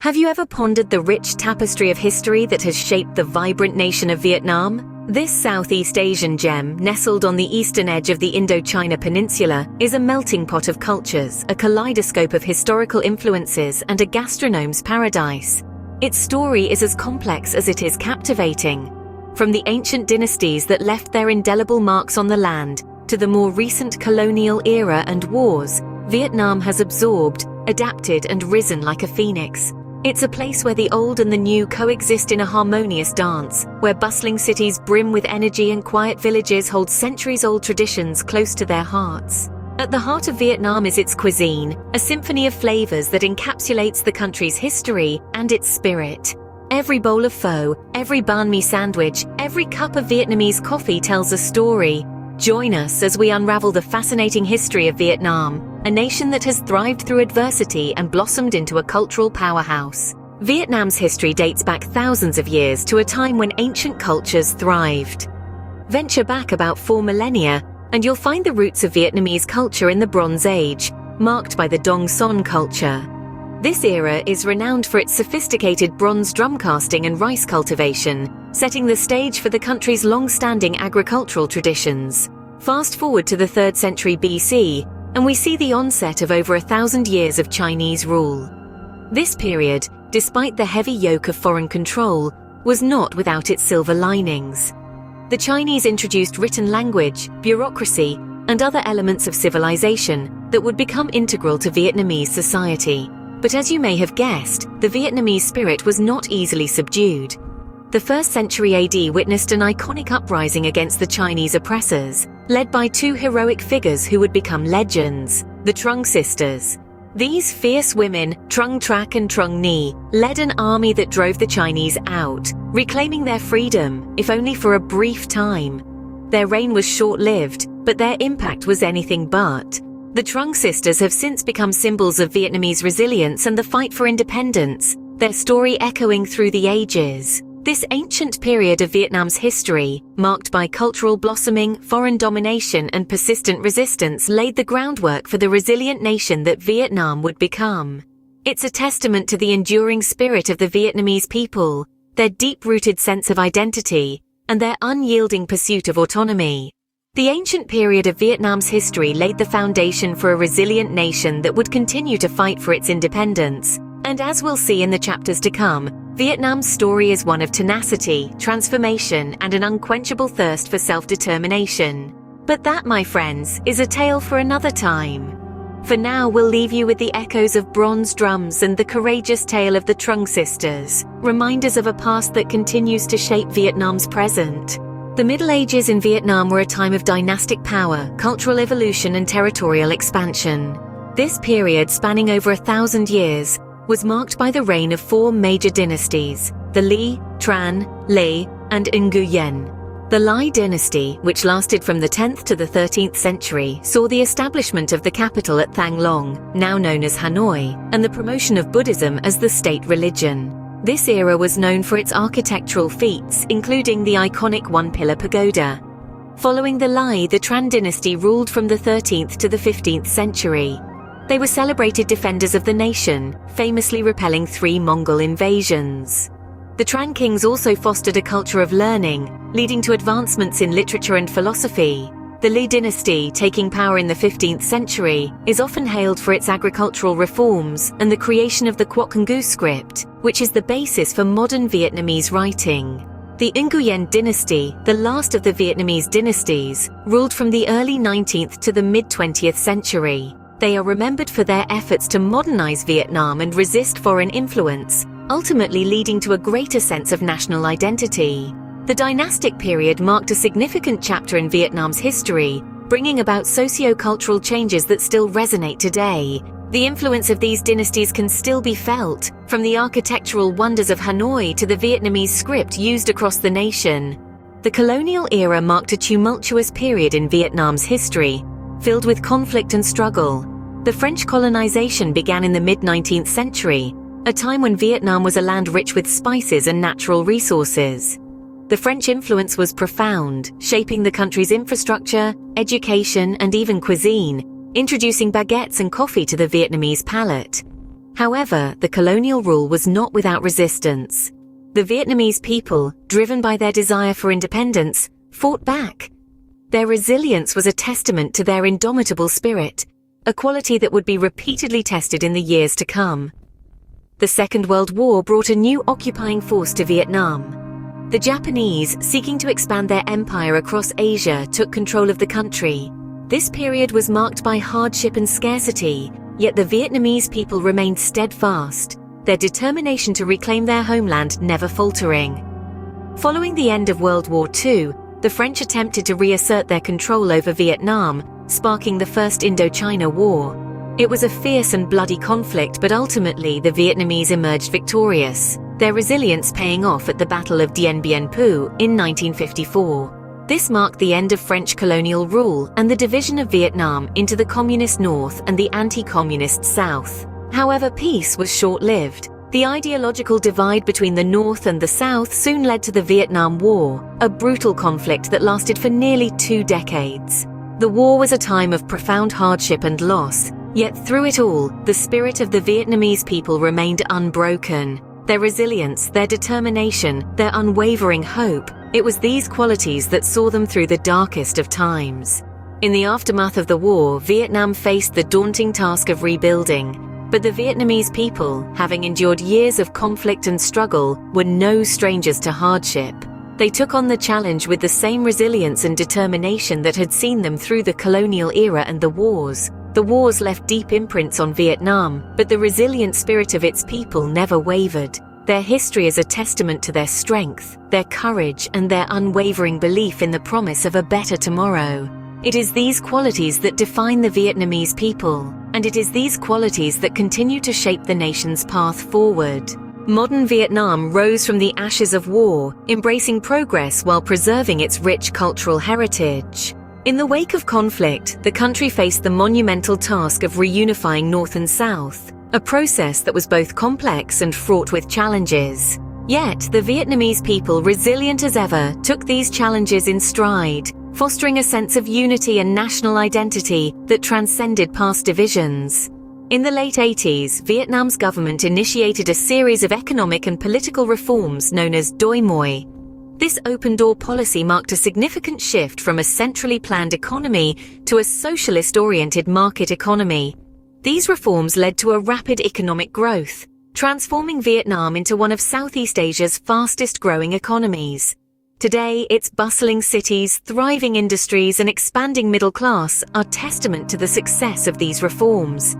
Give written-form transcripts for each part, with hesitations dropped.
Have you ever pondered the rich tapestry of history that has shaped the vibrant nation of Vietnam? This Southeast Asian gem, nestled on the eastern edge of the Indochina Peninsula, is a melting pot of cultures, a kaleidoscope of historical influences, and a gastronome's paradise. Its story is as complex as it is captivating. From the ancient dynasties that left their indelible marks on the land, to the more recent colonial era and wars, Vietnam has absorbed, adapted, and risen like a phoenix. It's a place where the old and the new coexist in a harmonious dance, where bustling cities brim with energy and quiet villages hold centuries-old traditions close to their hearts. At the heart of Vietnam is its cuisine, a symphony of flavors that encapsulates the country's history and its spirit. Every bowl of pho, every banh mi sandwich, every cup of Vietnamese coffee tells a story. Join us as we unravel the fascinating history of Vietnam, a nation that has thrived through adversity and blossomed into a cultural powerhouse. Vietnam's history dates back thousands of years to a time when ancient cultures thrived. Venture back about 4 millennia, and you'll find the roots of Vietnamese culture in the Bronze Age, marked by the Dong Son culture. This era is renowned for its sophisticated bronze drum casting and rice cultivation, setting the stage for the country's long-standing agricultural traditions. Fast forward to the 3rd century BC, and we see the onset of over 1,000 years of Chinese rule. This period, despite the heavy yoke of foreign control, was not without its silver linings. The Chinese introduced written language, bureaucracy, and other elements of civilization that would become integral to Vietnamese society. But as you may have guessed, the Vietnamese spirit was not easily subdued. The 1st century AD witnessed an iconic uprising against the Chinese oppressors, led by 2 heroic figures who would become legends, the Trung sisters. These fierce women, Trung Trak and Trung Ni, led an army that drove the Chinese out, reclaiming their freedom, if only for a brief time. Their reign was short-lived, but their impact was anything but. The Trung sisters have since become symbols of Vietnamese resilience and the fight for independence, their story echoing through the ages. This ancient period of Vietnam's history, marked by cultural blossoming, foreign domination, and persistent resistance, laid the groundwork for the resilient nation that Vietnam would become. It's a testament to the enduring spirit of the Vietnamese people, their deep-rooted sense of identity, and their unyielding pursuit of autonomy. The ancient period of Vietnam's history laid the foundation for a resilient nation that would continue to fight for its independence. And as we'll see in the chapters to come, Vietnam's story is one of tenacity, transformation, and an unquenchable thirst for self-determination. But that, my friends, is a tale for another time. For now, we'll leave you with the echoes of bronze drums and the courageous tale of the Trung sisters, reminders of a past that continues to shape Vietnam's present. The Middle Ages in Vietnam were a time of dynastic power, cultural evolution, and territorial expansion. This period, spanning over 1,000 years, was marked by the reign of 4 major dynasties, the Lý, Tran, Lê, and Nguyen. The Lai dynasty, which lasted from the 10th to the 13th century, saw the establishment of the capital at Thang Long, now known as Hanoi, and the promotion of Buddhism as the state religion. This era was known for its architectural feats, including the iconic one-pillar pagoda. Following the Lai, the Tran dynasty ruled from the 13th to the 15th century. They were celebrated defenders of the nation, famously repelling 3 Mongol invasions. The Tran kings also fostered a culture of learning, leading to advancements in literature and philosophy. The Lý dynasty, taking power in the 15th century, is often hailed for its agricultural reforms and the creation of the Quoc Ngu script, which is the basis for modern Vietnamese writing. The Nguyen dynasty, the last of the Vietnamese dynasties, ruled from the early 19th to the mid-20th century. They are remembered for their efforts to modernize Vietnam and resist foreign influence, ultimately leading to a greater sense of national identity. The dynastic period marked a significant chapter in Vietnam's history, bringing about socio-cultural changes that still resonate today. The influence of these dynasties can still be felt, from the architectural wonders of Hanoi to the Vietnamese script used across the nation. The colonial era marked a tumultuous period in Vietnam's history, filled with conflict and struggle. The French colonization began in the mid-19th century, a time when Vietnam was a land rich with spices and natural resources. The French influence was profound, shaping the country's infrastructure, education, and even cuisine, introducing baguettes and coffee to the Vietnamese palate. However, the colonial rule was not without resistance. The Vietnamese people, driven by their desire for independence, fought back. Their resilience was a testament to their indomitable spirit, a quality that would be repeatedly tested in the years to come. The Second World War brought a new occupying force to Vietnam. The Japanese, seeking to expand their empire across Asia, took control of the country. This period was marked by hardship and scarcity, yet the Vietnamese people remained steadfast, their determination to reclaim their homeland never faltering. Following the end of World War II, the French attempted to reassert their control over Vietnam, sparking the First Indochina War. It was a fierce and bloody conflict, but ultimately the Vietnamese emerged victorious, their resilience paying off at the Battle of Dien Bien Phu in 1954. This marked the end of French colonial rule and the division of Vietnam into the communist North and the anti-communist South. However, peace was short-lived. The ideological divide between the North and the South soon led to the Vietnam War, a brutal conflict that lasted for nearly 2 decades. The war was a time of profound hardship and loss, yet through it all, the spirit of the Vietnamese people remained unbroken. Their resilience, their determination, their unwavering hope, it was these qualities that saw them through the darkest of times. In the aftermath of the war, Vietnam faced the daunting task of rebuilding. But the Vietnamese people, having endured years of conflict and struggle, were no strangers to hardship. They took on the challenge with the same resilience and determination that had seen them through the colonial era and the wars. The wars left deep imprints on Vietnam, but the resilient spirit of its people never wavered. Their history is a testament to their strength, their courage, and their unwavering belief in the promise of a better tomorrow. It is these qualities that define the Vietnamese people, and it is these qualities that continue to shape the nation's path forward. Modern Vietnam rose from the ashes of war, embracing progress while preserving its rich cultural heritage. In the wake of conflict, the country faced the monumental task of reunifying North and South, a process that was both complex and fraught with challenges. Yet, the Vietnamese people, resilient as ever, took these challenges in stride, fostering a sense of unity and national identity that transcended past divisions. In the late 80s, Vietnam's government initiated a series of economic and political reforms known as Doi Moi. This open-door policy marked a significant shift from a centrally planned economy to a socialist-oriented market economy. These reforms led to a rapid economic growth, transforming Vietnam into one of Southeast Asia's fastest-growing economies. Today, its bustling cities, thriving industries, and expanding middle class are testament to the success of these reforms.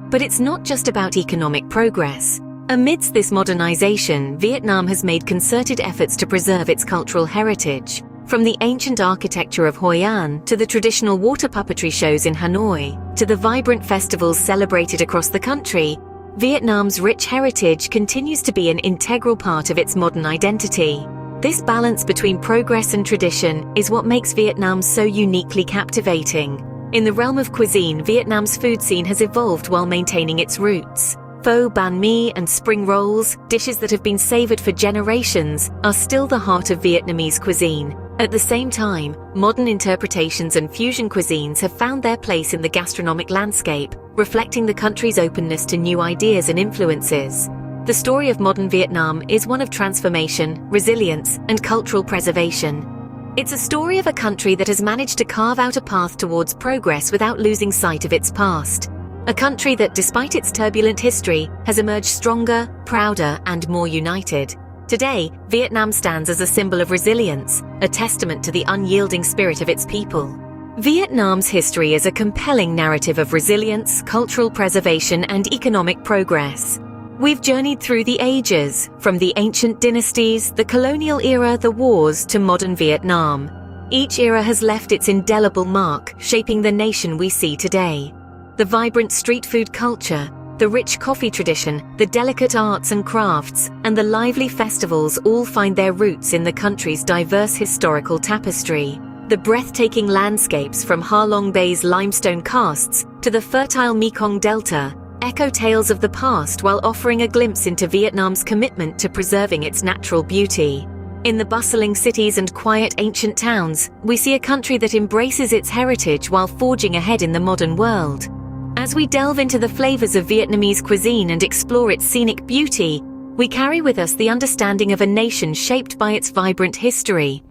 But it's not just about economic progress. Amidst this modernization, Vietnam has made concerted efforts to preserve its cultural heritage. From the ancient architecture of Hoi An to the traditional water puppetry shows in Hanoi, to the vibrant festivals celebrated across the country, Vietnam's rich heritage continues to be an integral part of its modern identity. This balance between progress and tradition is what makes Vietnam so uniquely captivating. In the realm of cuisine, Vietnam's food scene has evolved while maintaining its roots. Pho, banh mi, and spring rolls, dishes that have been savored for generations, are still the heart of Vietnamese cuisine. At the same time, modern interpretations and fusion cuisines have found their place in the gastronomic landscape, reflecting the country's openness to new ideas and influences. The story of modern Vietnam is one of transformation, resilience, and cultural preservation. It's a story of a country that has managed to carve out a path towards progress without losing sight of its past. A country that, despite its turbulent history, has emerged stronger, prouder, and more united. Today, Vietnam stands as a symbol of resilience, a testament to the unyielding spirit of its people. Vietnam's history is a compelling narrative of resilience, cultural preservation, and economic progress. We've journeyed through the ages, from the ancient dynasties, the colonial era, the wars, to modern Vietnam. Each era has left its indelible mark, shaping the nation we see today. The vibrant street food culture, the rich coffee tradition, the delicate arts and crafts, and the lively festivals all find their roots in the country's diverse historical tapestry. The breathtaking landscapes from Ha Long Bay's limestone karsts to the fertile Mekong Delta echo tales of the past while offering a glimpse into Vietnam's commitment to preserving its natural beauty. In the bustling cities and quiet ancient towns, we see a country that embraces its heritage while forging ahead in the modern world. As we delve into the flavors of Vietnamese cuisine and explore its scenic beauty, we carry with us the understanding of a nation shaped by its vibrant history.